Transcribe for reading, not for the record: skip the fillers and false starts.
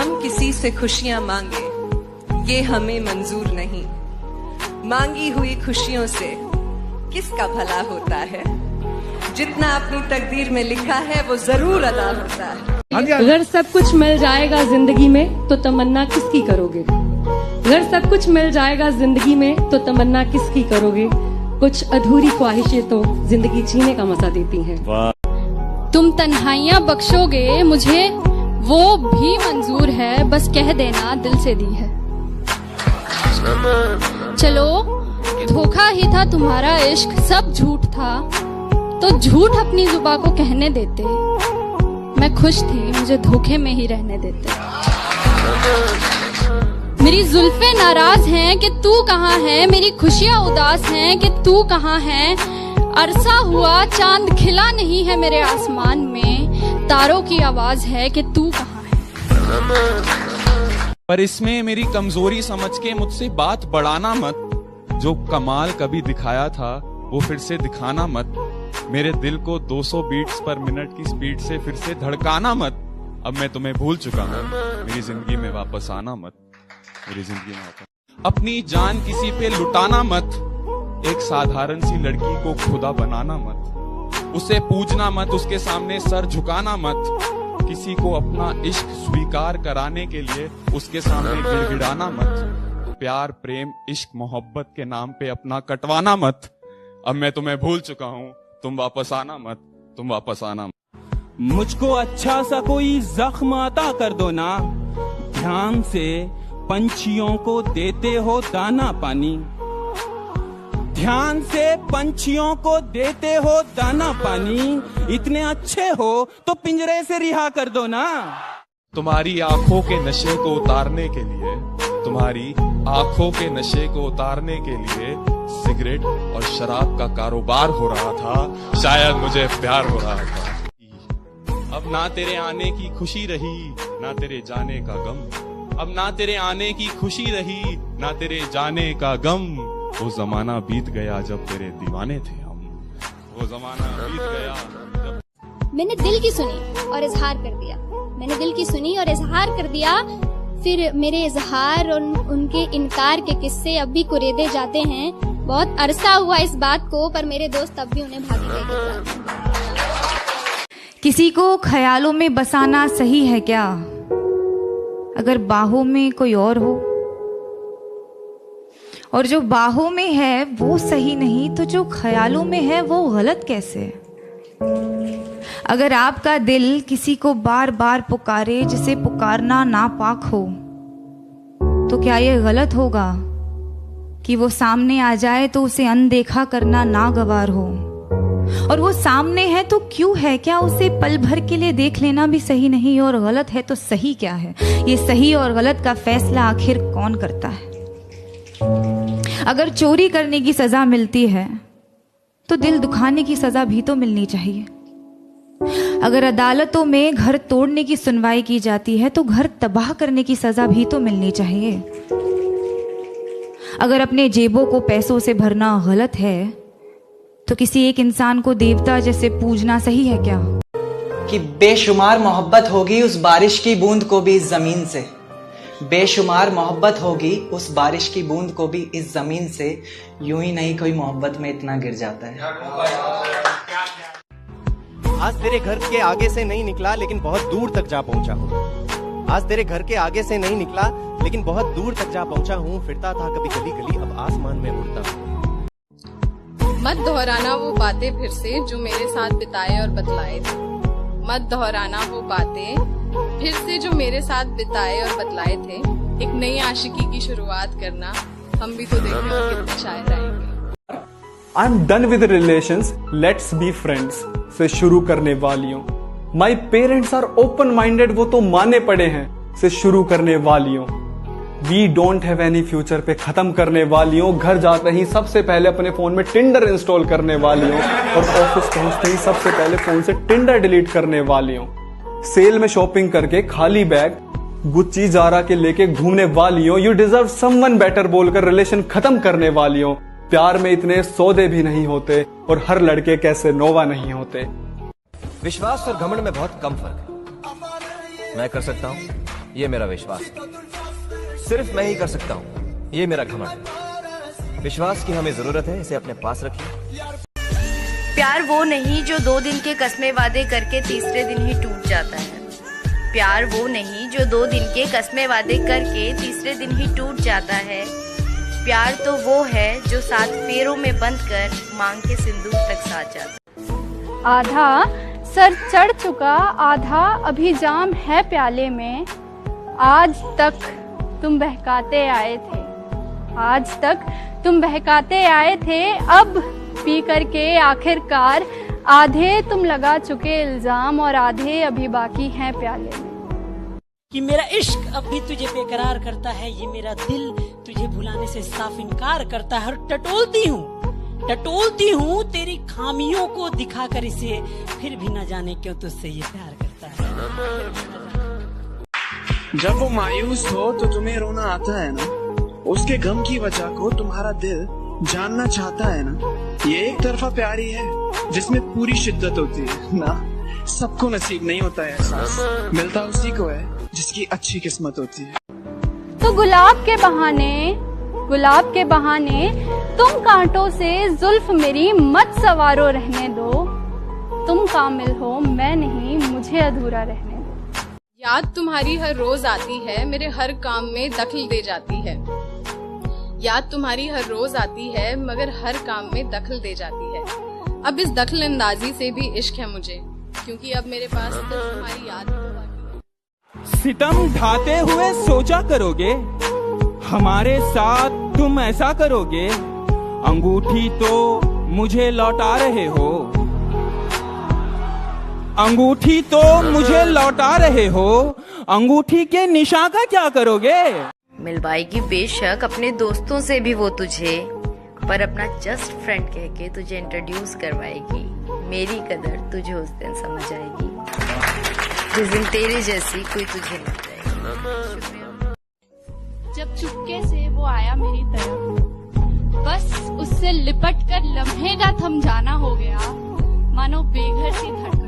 हम किसी से खुशियां मांगे ये हमें मंजूर नहीं। मांगी हुई खुशियों से किसका भला होता है। जितना अपनी तकदीर में लिखा है वो जरूर अदा होता है। अगर सब कुछ मिल जाएगा जिंदगी में तो तमन्ना किसकी करोगे। अगर सब कुछ मिल जाएगा जिंदगी में तो तमन्ना किसकी करोगे। कुछ अधूरी ख्वाहिशें तो जिंदगी जीने का मजा देती हैं। तुम तन्हाइयां बख्शोगे मुझे वो भी मंजूर है, बस कह देना दिल से दी है। चलो धोखा ही था तुम्हारा इश्क, सब झूठ था तो झूठ अपनी जुबां को कहने देते। मैं खुश थी मुझे धोखे में ही रहने देते। मेरी जुल्फे नाराज हैं कि तू कहाँ है, मेरी खुशियाँ उदास हैं कि तू कहाँ है। अरसा हुआ चांद खिला नहीं है मेरे आसमान में, तारों की आवाज है कि तू कहाँ है। पर इसमें मेरी कमजोरी समझ के मुझसे बात बढ़ाना मत। जो कमाल कभी दिखाया था वो फिर से दिखाना मत। मेरे दिल को 200 बीट्स पर मिनट की स्पीड से फिर से धड़काना मत। अब मैं तुम्हें भूल चुका हूँ, मेरी जिंदगी में वापस आना मत। मेरी जिंदगी में वापस अपनी जान किसी पे लुटाना मत। एक साधारण सी लड़की को खुदा बनाना मत। उसे पूजना मत, उसके सामने सर झुकाना मत। किसी को अपना इश्क स्वीकार कराने के लिए उसके सामने गिड़गिड़ाना मत। प्यार प्रेम इश्क मोहब्बत के नाम पे अपना कटवाना मत। अब मैं तुम्हें भूल चुका हूँ, तुम वापस आना मत, तुम वापस आना मत। मुझको अच्छा सा कोई जख्म अता कर दो ना। ध्यान से पंछियों को देते हो दाना पानी। ध्यान से पंछियों को देते हो दाना पानी। इतने अच्छे हो तो पिंजरे से रिहा कर दो ना। तुम्हारी आंखों के नशे को उतारने के लिए, तुम्हारी आंखों के नशे को उतारने के लिए सिगरेट और शराब का कारोबार हो रहा था। शायद मुझे प्यार हो रहा था। अब ना तेरे आने की खुशी रही ना तेरे जाने का गम। अब ना तेरे आने की खुशी रही ना तेरे जाने का गम। वो जमाना बीत गया जब तेरे दीवाने थे हम। वो जमाना बीत गया जब मैंने दिल की सुनी और इजहार कर दिया। मैंने दिल की सुनी और इजहार कर दिया। फिर मेरे इजहार और उनके इनकार के किस्से अब भी कुरेदे जाते हैं। बहुत अरसा हुआ इस बात को, पर मेरे दोस्त अब भी उन्हें भागी लेके किसी को ख्यालों में बसाना सही है क्या, अगर बाहों में कोई और हो। और जो बाहों में है वो सही नहीं तो जो ख्यालों में है वो गलत कैसे। अगर आपका दिल किसी को बार बार पुकारे जिसे पुकारना नापाक हो, तो क्या ये गलत होगा कि वो सामने आ जाए तो उसे अनदेखा करना नागवार हो। और वो सामने है तो क्यों है, क्या उसे पल भर के लिए देख लेना भी सही नहीं। और गलत है तो सही क्या है, ये सही और गलत का फैसला आखिर कौन करता है। अगर चोरी करने की सजा मिलती है तो दिल दुखाने की सजा भी तो मिलनी चाहिए। अगर अदालतों में घर तोड़ने की सुनवाई की जाती है तो घर तबाह करने की सजा भी तो मिलनी चाहिए। अगर अपने जेबों को पैसों से भरना गलत है तो किसी एक इंसान को देवता जैसे पूजना सही है क्या। कि बेशुमार मोहब्बत होगी उस बारिश की बूंद को भी इस जमीन से। बेशुमार मोहब्बत होगी उस बारिश की बूंद को भी इस जमीन से। यूं ही नहीं कोई मोहब्बत में इतना गिर जाता है। आज तेरे घर के आगे से नहीं निकला लेकिन बहुत दूर तक जा पहुंचा हूँ। आज तेरे घर के आगे से नहीं निकला लेकिन बहुत दूर तक जा पहुंचा हूँ। फिरता था कभी गली गली अब आसमान में उड़ता हूँ। मत दोहराना वो बातें फिर से जो मेरे साथ बिताए और बतलाए थे। मत दोहराना वो बातें फिर से जो मेरे साथ बिताए और बतलाए थे। एक नई आशिकी की शुरुआत करना, हम भी तो देखें और कितने शायर आएंगे। I am done with relations, let's be friends से शुरू करने वालियों। My parents are open minded, वो तो माने पड़े हैं से शुरू करने वालियों। We don't have any future पे खत्म करने वालियों। घर जाते ही सबसे पहले अपने फोन में टिंडर इंस्टॉल करने वालियों और ऑफिस पहुंचते ही सबसे पहले फोन से टिंडर डिलीट करने वालियों। सेल में शॉपिंग करके खाली बैग गुच्ची जारा के लेके घूमने वालियों। यू डिजर्व समवन बेटर बोलकर रिलेशन खत्म करने वालियों। प्यार में इतने सौदे भी नहीं होते और हर लड़के कैसे नोवा नहीं होते। विश्वास और घमंड में बहुत कम फर्क है। मैं कर सकता हूँ, ये मेरा विश्वास है। सिर्फ मैं ही कर सकता हूँ, ये मेरा घमंड है। विश्वास की हमें जरूरत है, इसे अपने पास रखिए। प्यार वो नहीं जो 2 दिन के कस्मे वादे करके तीसरे दिन ही टूट जाता है। प्यार वो नहीं जो 2 दिन के कस्मे वादे करके तीसरे दिन ही टूट जाता है। प्यार तो वो है जो 7 फेरों में बंद कर मांग के सिंदूर तक साथ जाता। आधा सर चढ़ चुका, आधा अभी जाम है प्याले में। आज तक तुम बहकाते आए थे, आज तक तुम बहकाते आए थे। अब पी करके आखिरकार आधे तुम लगा चुके इल्जाम और आधे अभी बाकी हैं प्याले में। कि मेरा इश्क अब भी तुझे बेकरार करता है, ये मेरा दिल तुझे भुलाने से साफ इनकार करता है। और टटोलती हूँ तेरी खामियों को दिखाकर इसे, फिर भी न जाने क्यों तुझसे ये प्यार करता है। जब वो मायूस हो तो तुम्हें रोना आता है ना, उसके गम की वजह को तुम्हारा दिल जानना चाहता है ना। ये एक तरफा प्यार ही है जिसमें पूरी शिद्दत होती है ना। सबको नसीब नहीं होता है एहसास, मिलता उसी को है जिसकी अच्छी किस्मत होती है। तो गुलाब के बहाने तुम कांटों से जुल्फ मेरी मत सवारो रहने दो। तुम कामिल हो मैं नहीं, मुझे अधूरा रहने दो। याद तुम्हारी हर रोज आती है, मेरे हर काम में दखल दे जाती है। याद तुम्हारी हर रोज आती है मगर हर काम में दखल दे जाती है। अब इस दखल अंदाजी से भी इश्क है मुझे, क्योंकि अब मेरे पास सिर्फ तुम्हारी याद है। सितम ढाते हुए सोचा करोगे, हमारे साथ तुम ऐसा करोगे। अंगूठी तो मुझे लौटा रहे हो, अंगूठी तो मुझे लौटा रहे हो। अंगूठी के निशान का क्या करोगे? मिलवाएगी बेशक अपने दोस्तों से भी वो तुझे, पर अपना जस्ट फ्रेंड कह के तुझे इंट्रोड्यूस करवाएगी। मेरी कदर तुझे उस दिन समझ आएगी जिस दिन तेरे जैसी कोई तुझे मिल जाएगी। जब चुपके से वो आया मेरी तरफ, बस उससे लिपट कर लम्हे का थम जाना हो गया। मानो बेघर सी धड़कन